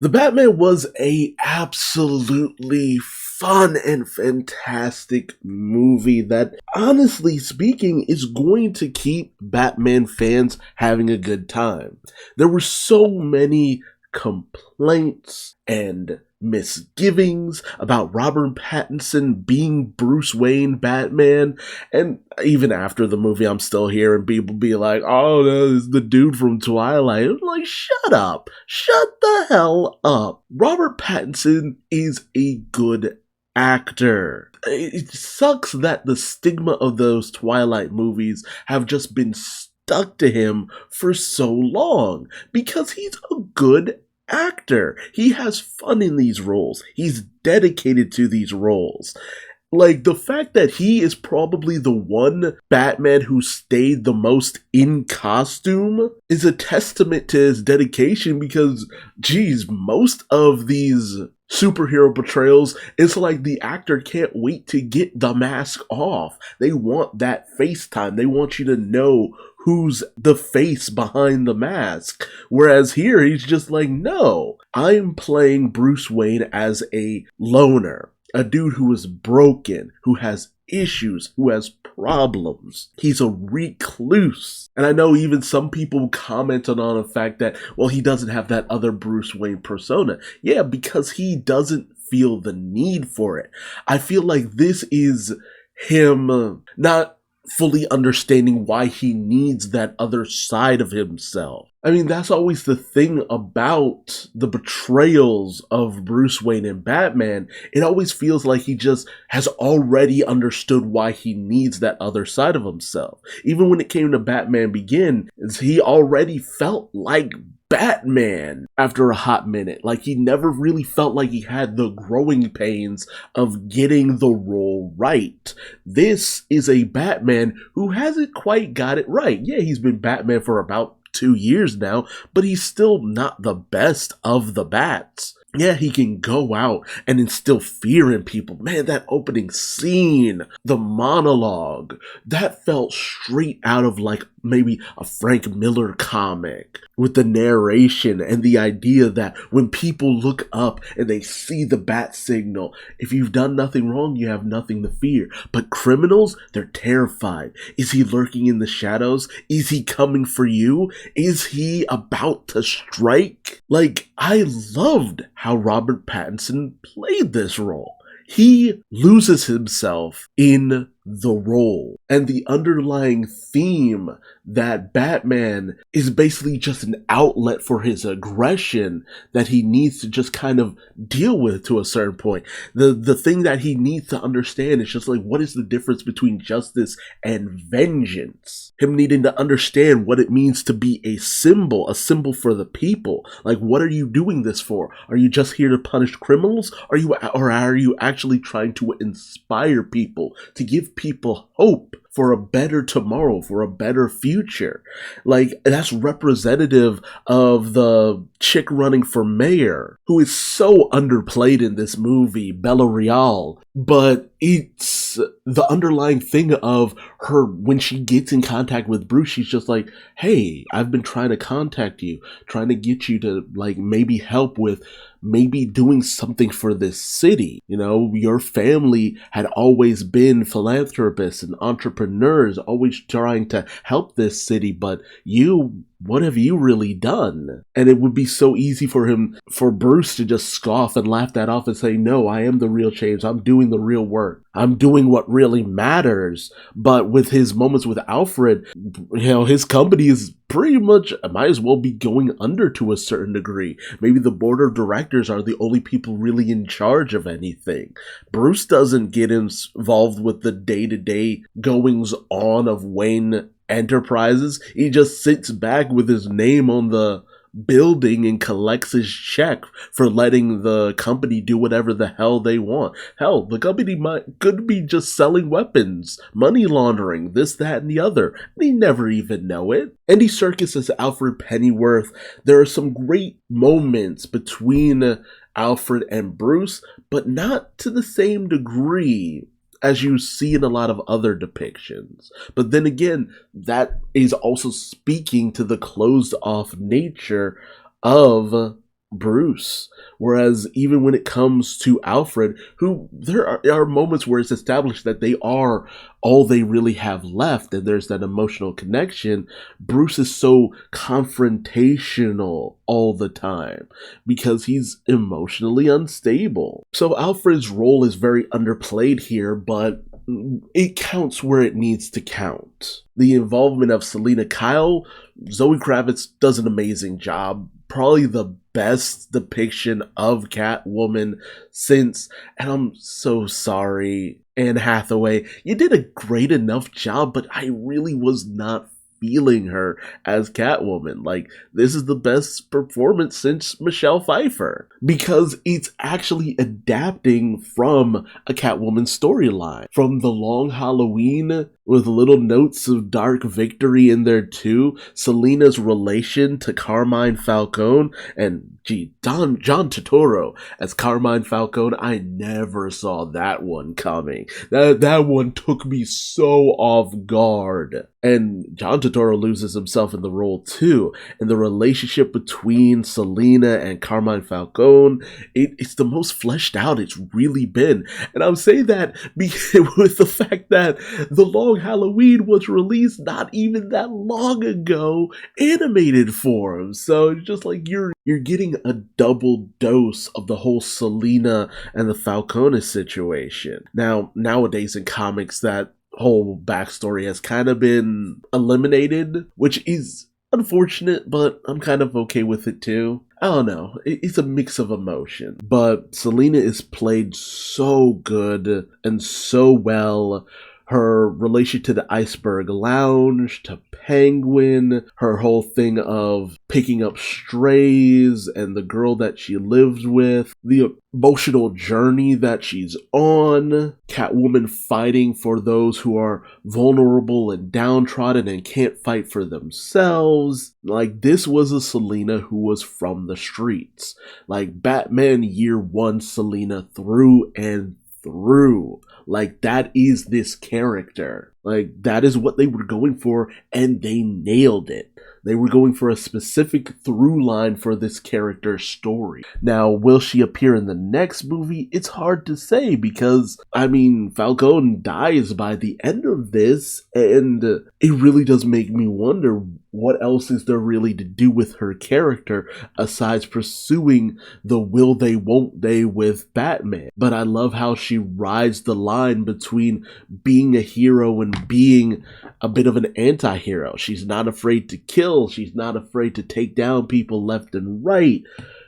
The Batman was a absolutely fun and fantastic movie that, honestly speaking, is going to keep Batman fans having a good time. There were so many complaints and misgivings about Robert Pattinson being Bruce Wayne Batman, and even after the movie I'm still hearing people be like, oh, that is the dude from Twilight. I'm like, shut up, shut the hell up. Robert Pattinson is a good actor. It sucks that the stigma of those Twilight movies have just been stuck to him for so long, because he's a good actor. He has fun in these roles. He's dedicated to these roles. Like, the fact that he is probably the one Batman who stayed the most in costume is a testament to his dedication, because, geez, most of these superhero portrayals, it's like the actor can't wait to get the mask off. They want that face time. They want you to know who's the face behind the mask. Whereas here, he's just like, no, I'm playing Bruce Wayne as a loner, a dude who is broken, who has issues, who has problems. He's a recluse. And I know even some people commented on the fact that, well, he doesn't have that other Bruce Wayne persona. Yeah, because he doesn't feel the need for it. I feel like this is him not fully understanding why he needs that other side of himself. I mean, that's always the thing about the betrayals of Bruce Wayne and Batman. It always feels like he just has already understood why he needs that other side of himself. Even when it came to Batman Begins, he already felt like Batman after a hot minute. Like, he never really felt like he had the growing pains of getting the role right. This is a Batman who hasn't quite got it right. Yeah, he's been Batman for about 2 years now, but he's still not the best of the Bats. Yeah, he can go out and instill fear in people. Man, that opening scene, the monologue, that felt straight out of like maybe a Frank Miller comic, with the narration and the idea that when people look up and they see the bat signal, if you've done nothing wrong, you have nothing to fear. But criminals, they're terrified. Is he lurking in the shadows? Is he coming for you? Is he about to strike? Like, I loved how Robert Pattinson played this role. He loses himself in the role, and the underlying theme that Batman is basically just an outlet for his aggression that he needs to just kind of deal with to a certain point. The thing that he needs to understand is just like, what is the difference between justice and vengeance? Him needing to understand what it means to be a symbol for the people. Like, what are you doing this for? Are you just here to punish criminals? Or are you actually trying to inspire people, to give people hope for a better tomorrow, for a better future? Like, that's representative of the chick running for mayor, who is so underplayed in this movie, Bella Real. But it's the underlying thing of her, when she gets in contact with Bruce, she's just like, hey, I've been trying to contact you, trying to get you to, like, maybe help with maybe doing something for this city. You know, your family had always been philanthropists and entrepreneurs, always trying to help this city, but what have you really done? And it would be so easy for Bruce to just scoff and laugh that off and say, no, I am the real change. I'm doing the real work. I'm doing what really matters. But with his moments with Alfred, you know, his company is pretty much, might as well be going under to a certain degree. Maybe the board of directors are the only people really in charge of anything. Bruce doesn't get involved with the day-to-day goings on of Wayne Enterprises. He just sits back with his name on the building and collects his check for letting the company do whatever the hell they want. Hell, the company could be just selling weapons, money laundering, this, that, and the other. They never even know it. Andy Serkis as Alfred Pennyworth. There are some great moments between Alfred and Bruce, but not to the same degree as you see in a lot of other depictions. But then again, that is also speaking to the closed-off nature of Bruce. Whereas even when it comes to Alfred, who there are moments where it's established that they are all they really have left and there's that emotional connection, Bruce is so confrontational all the time because he's emotionally unstable. So Alfred's role is very underplayed here, but it counts where it needs to count. The involvement of Selina Kyle, Zoe Kravitz does an amazing job. Probably the best depiction of Catwoman since, and I'm so sorry, Anne Hathaway, you did a great enough job, but I really was not feeling her as Catwoman. Like, this is the best performance since Michelle Pfeiffer, because it's actually adapting from a Catwoman storyline. From The Long Halloween, with little notes of dark victory in there too, Selina's relation to Carmine Falcone, and John Turturro as Carmine Falcone, I never saw that one coming. That one took me so off guard. And John Turturro loses himself in the role too. And the relationship between Selina and Carmine Falcone, it's the most fleshed out it's really been. And I'm saying that with the fact that The Long Halloween was released not even that long ago, animated form. So it's just like you're getting a double dose of the whole Selina and the Falcone situation. Now, nowadays in comics, that whole backstory has kind of been eliminated, which is unfortunate, but I'm kind of okay with it too. I don't know, it's a mix of emotion, but Selina is played so good and so well. Her relation to the Iceberg Lounge, to Penguin, her whole thing of picking up strays and the girl that she lives with, the emotional journey that she's on, Catwoman fighting for those who are vulnerable and downtrodden and can't fight for themselves. Like, this was a Selina who was from the streets. Like, Batman Year One Selina through and through. Like, that is this character. Like, that is what they were going for, and they nailed it. They were going for a specific through line for this character's story. Now, will she appear in the next movie? It's hard to say because, I mean, Falcone dies by the end of this, and it really does make me wonder what else is there really to do with her character aside pursuing the will they won't they with Batman. But I love how she rides the line between being a hero and being a bit of an anti-hero. She's not afraid to kill. She's not afraid to take down people left and right.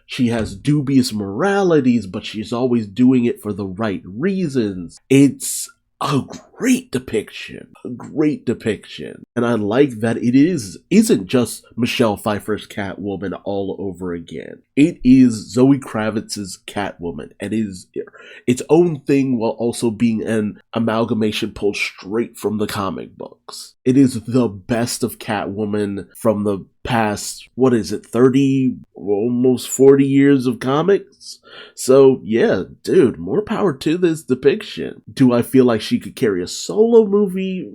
She has dubious moralities, but she's always doing it for the right reasons. It's a great depiction. And I like that it isn't just Michelle Pfeiffer's Catwoman all over again. It is Zoe Kravitz's Catwoman. It is its own thing while also being an amalgamation pulled straight from the comic books. It is the best of Catwoman from the past, 30, almost 40 years of comics? So yeah, dude, more power to this depiction. Do I feel like she could carry a solo movie?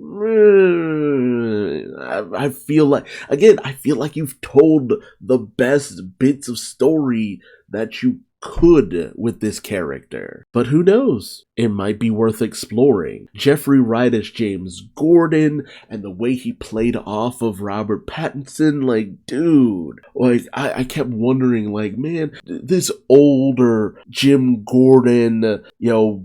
I feel like you've told the best bits of story that you could with this character. But who knows? It might be worth exploring. Jeffrey Wright as James Gordon and the way he played off of Robert Pattinson, like, dude, like, I kept wondering, like, man, this older Jim Gordon,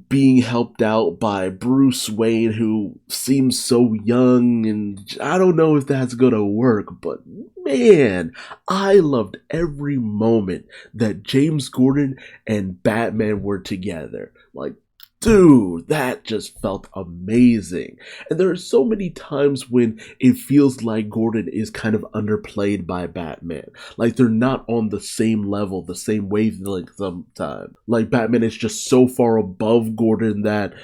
being helped out by Bruce Wayne, who seems so young, and I don't know if that's gonna work, but man, I loved every moment that James Gordon and Batman were together. Like, dude, that just felt amazing. And there are so many times when it feels like Gordon is kind of underplayed by Batman. Like, they're not on the same level, the same wavelength sometimes. Like, Batman is just so far above Gordon that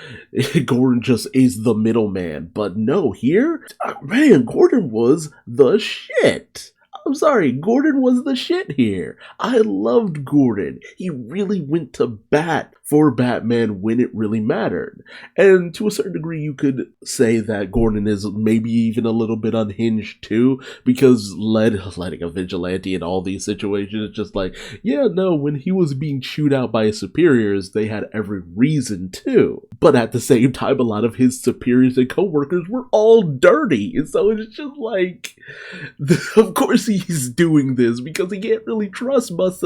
Gordon just is the middleman. But no, here, man, Gordon was the shit. I'm sorry, Gordon was the shit here. I loved Gordon. He really went to bat for Batman when it really mattered. And to a certain degree, you could say that Gordon is maybe even a little bit unhinged too, because letting a vigilante in all these situations, it's just like, yeah, no, when he was being chewed out by his superiors, they had every reason to. But at the same time, a lot of his superiors and co-workers were all dirty. And so it's just like, of course he's doing this because he can't really trust most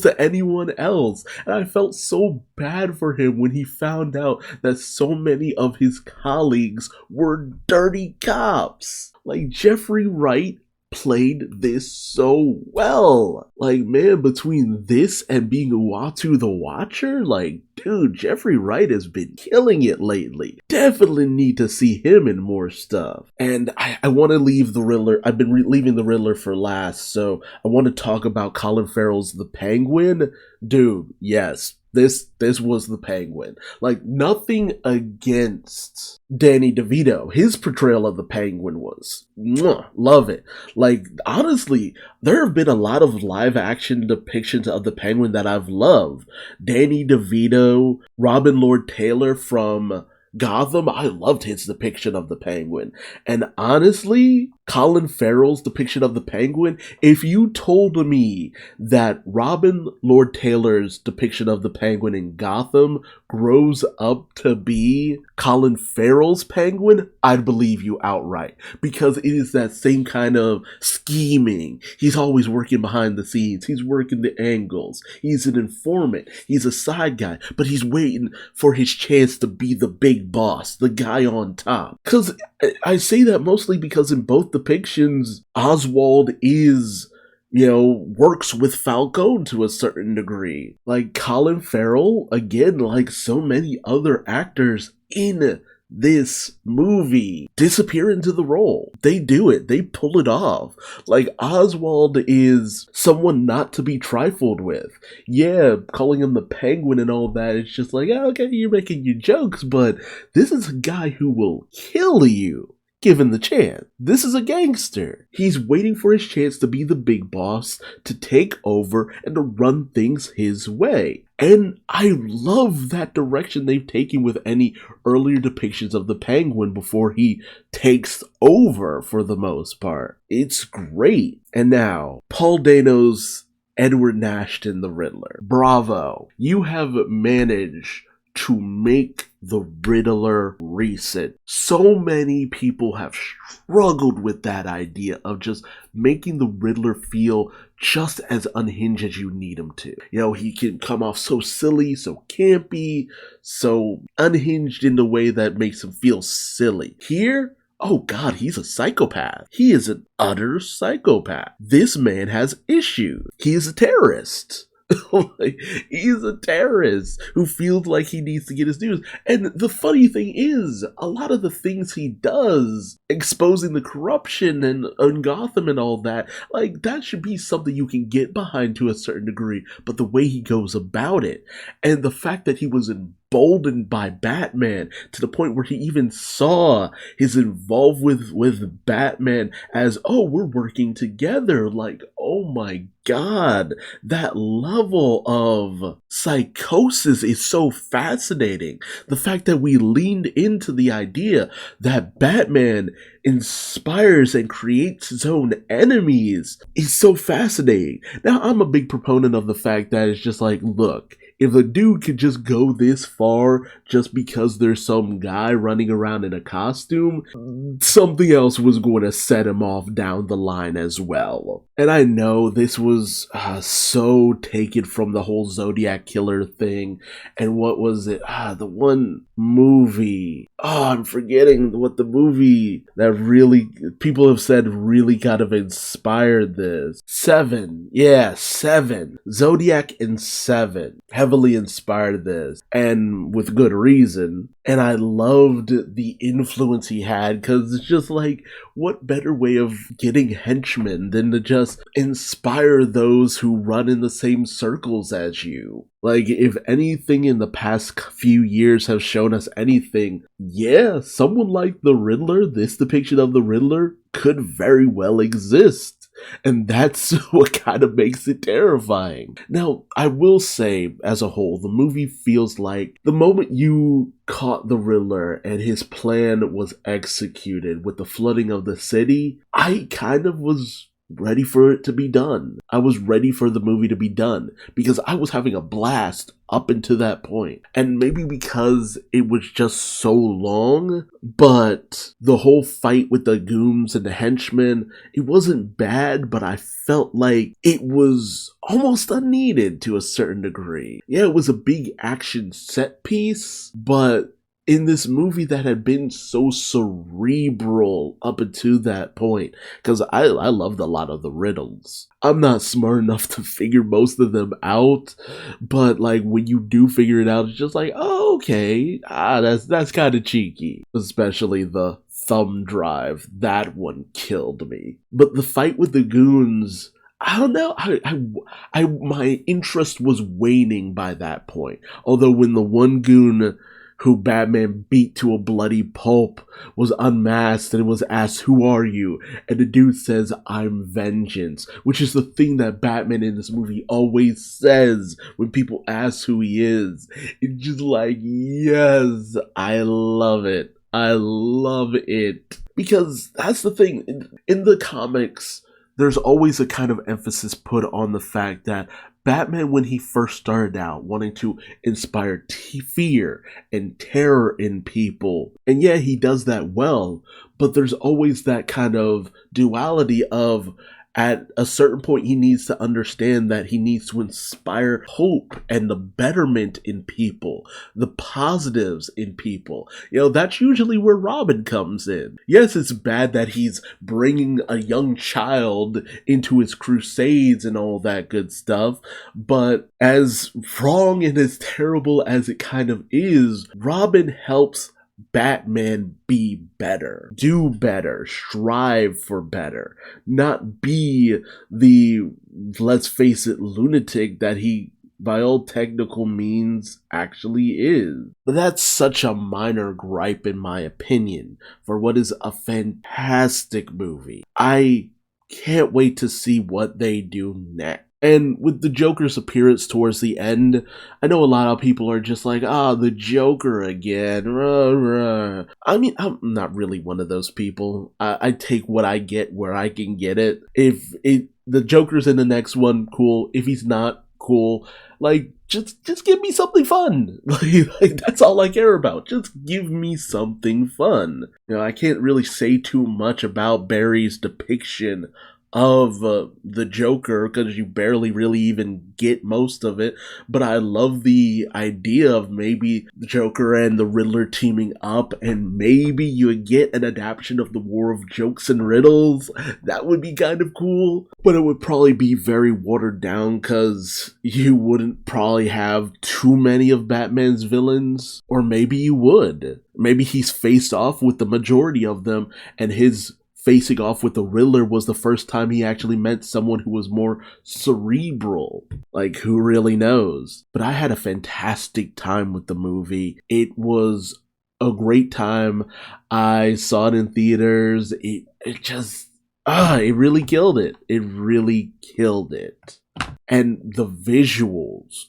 of anyone else. And I felt so bad for him when he found out that so many of his colleagues were dirty cops. Like, Jeffrey Wright played this so well. Like, man, between this and being Uatu the Watcher, like, dude, Jeffrey Wright has been killing it lately. Definitely need to see him in more stuff. And I want to leave the Riddler. I've been leaving the Riddler for last, so I want to talk about Colin Farrell's The Penguin. Dude, yes. This was the Penguin. Like, nothing against Danny DeVito. His portrayal of the Penguin was, love it. Like, honestly, there have been a lot of live action depictions of the Penguin that I've loved. Danny DeVito, Robin Lord Taylor from Gotham, I loved his depiction of the Penguin. And honestly, Colin Farrell's depiction of the Penguin, if you told me that Robin Lord Taylor's depiction of the Penguin in Gotham grows up to be Colin Farrell's Penguin, I'd believe you outright. Because it is that same kind of scheming. He's always working behind the scenes. He's working the angles. He's an informant. He's a side guy. But he's waiting for his chance to be the big boss, the guy on top. Because I say that mostly because in both depictions, Oswald is, works with Falcone to a certain degree. Like, Colin Farrell, again, like so many other actors in this movie, disappear into the role. They do it. They pull it off. Like, Oswald is someone not to be trifled with. Yeah, calling him the Penguin and all that, it's just like, okay, you're making your jokes, but this is a guy who will kill you given the chance. This is a gangster. He's waiting for his chance to be the big boss, to take over, and to run things his way. And I love that direction they've taken with any earlier depictions of the Penguin before he takes over for the most part. It's great. And now, Paul Dano's Edward Nashton, the Riddler. Bravo. You have managed to make the Riddler recent. So many people have struggled with that idea of just making the Riddler feel just as unhinged as you need him to. He can come off so silly, so campy, so unhinged in the way that makes him feel silly. Here, oh God, he's a psychopath. He is an utter psychopath. This man has issues. He is a terrorist. Like, he's a terrorist who feels like he needs to get his dues. And the funny thing is, a lot of the things he does, exposing the corruption and Gotham and all that, like, that should be something you can get behind to a certain degree. But the way he goes about it, and the fact that he was emboldened by Batman to the point where he even saw his involvement with Batman as, oh, we're working together. Like, oh my God, that level of psychosis is so fascinating. The fact that we leaned into the idea that Batman inspires and creates his own enemies is so fascinating. Now, I'm a big proponent of the fact that it's just like, look, if a dude could just go this far just because there's some guy running around in a costume, something else was going to set him off down the line as well. And I know this was so taken from the whole Zodiac Killer thing. And what was it? The one movie. I'm forgetting what the movie that really, people have said really kind of inspired this. Seven. Yeah, Seven. Zodiac and Seven heavily inspired this, and with good reason. And I loved the influence he had, because it's just like, what better way of getting henchmen than to just inspire those who run in the same circles as you? Like, if anything in the past few years have shown us anything, yeah, someone like the Riddler, this depiction of the Riddler, could very well exist. And that's what kind of makes it terrifying. Now, I will say, as a whole, the movie feels like the moment you caught the Riddler and his plan was executed with the flooding of the city, I kind of was ready for it to be done. I was ready for the movie to be done because I was having a blast up until that point. And maybe because it was just so long, but the whole fight with the goons and the henchmen, it wasn't bad, but I felt like it was almost unneeded to a certain degree. Yeah, it was a big action set piece, but in this movie that had been so cerebral up until that point, because I loved a lot of the riddles. I'm not smart enough to figure most of them out, but like when you do figure it out, it's just like, oh, okay, that's kind of cheeky. Especially the thumb drive, that one killed me. But the fight with the goons, I don't know. My interest was waning by that point. Although when the one goon who Batman beat to a bloody pulp was unmasked and was asked, "Who are you?" And the dude says, "I'm vengeance," which is the thing that Batman in this movie always says when people ask who he is. It's just like, yes, I love it. I love it. Because that's the thing. In the comics, there's always a kind of emphasis put on the fact that Batman, when he first started out, wanting to inspire fear and terror in people. And yeah, he does that well, but there's always that kind of duality of, at a certain point, he needs to understand that he needs to inspire hope and the betterment in people, the positives in people. That's usually where Robin comes in. Yes, it's bad that he's bringing a young child into his crusades and all that good stuff, but as wrong and as terrible as it kind of is, Robin helps Batman be better, do better, strive for better, not be the, let's face it, lunatic that he, by all technical means, actually is. But that's such a minor gripe in my opinion for what is a fantastic movie. I can't wait to see what they do next. And with the Joker's appearance towards the end, I know a lot of people are just like, the Joker again. Rah, rah. I mean, I'm not really one of those people. I take what I get where I can get it. If the Joker's in the next one, cool. If he's not, cool. Like, just give me something fun. Like that's all I care about. Just give me something fun. I can't really say too much about Barry's depiction of the Joker because you barely really even get most of it, but I love the idea of maybe the Joker and the Riddler teaming up and maybe you get an adaptation of the War of Jokes and Riddles. That would be kind of cool, but it would probably be very watered down because you wouldn't probably have too many of Batman's villains, or maybe you would. Maybe he's faced off with the majority of them, and his facing off with the Riddler was the first time he actually met someone who was more cerebral. Like, who really knows? But I had a fantastic time with the movie. It was a great time. I saw it in theaters. It really killed it. It really killed it. And the visuals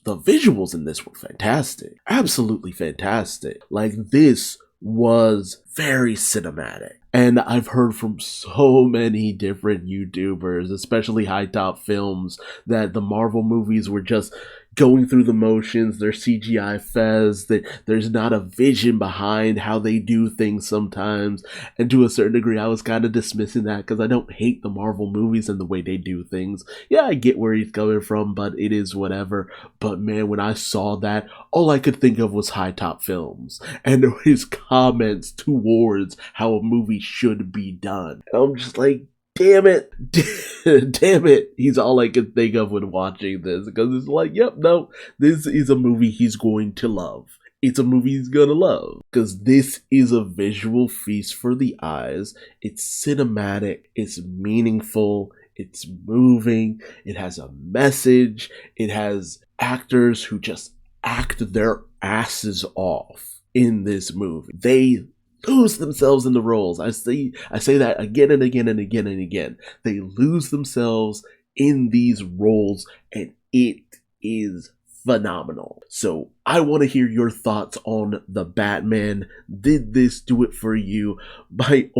in this were fantastic. Absolutely fantastic. Like, this was very cinematic. And I've heard from so many different YouTubers, especially High Top Films, that the Marvel movies were just going through the motions, they're CGI fest, that there's not a vision behind how they do things sometimes. And to a certain degree, I was kind of dismissing that because I don't hate the Marvel movies and the way they do things. Yeah, I get where he's coming from, but it is whatever. But man, when I saw that, all I could think of was High Top Films and his comments towards how a movie should be done. And I'm just like, damn it, damn it. He's all I could think of when watching this, because it's like, yep, no, this is a movie he's going to love. It's a movie he's gonna love, because this is a visual feast for the eyes. It's cinematic, it's meaningful, it's moving, it has a message, it has actors who just act their asses off in this movie. They lose themselves in the roles. I say that again and again and again and again. They lose themselves in these roles, and it is phenomenal. So I want to hear your thoughts on the Batman. Did this do it for you? My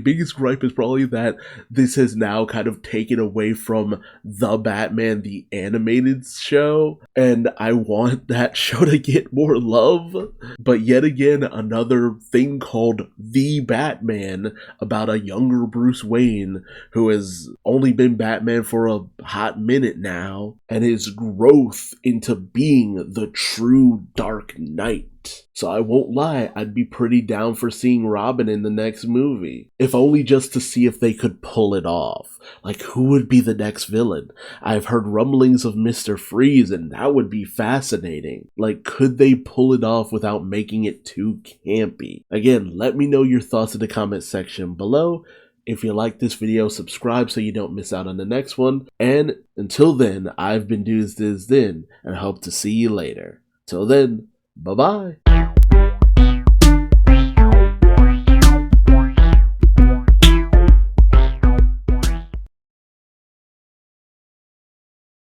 biggest gripe is probably that this has now kind of taken away from the Batman, the animated show, and I want that show to get more love. But yet again, another thing called The Batman about a younger Bruce Wayne who has only been Batman for a hot minute now, and his growth into being the true Dark Knight. So I won't lie, I'd be pretty down for seeing Robin in the next movie. If only just to see if they could pull it off. Like, who would be the next villain? I've heard rumblings of Mr. Freeze, and that would be fascinating. Like, could they pull it off without making it too campy? Again, let me know your thoughts in the comment section below. If you like this video, subscribe so you don't miss out on the next one. And until then, I've been Duuz-Diz-Din, and I hope to see you later. Till then, bye-bye.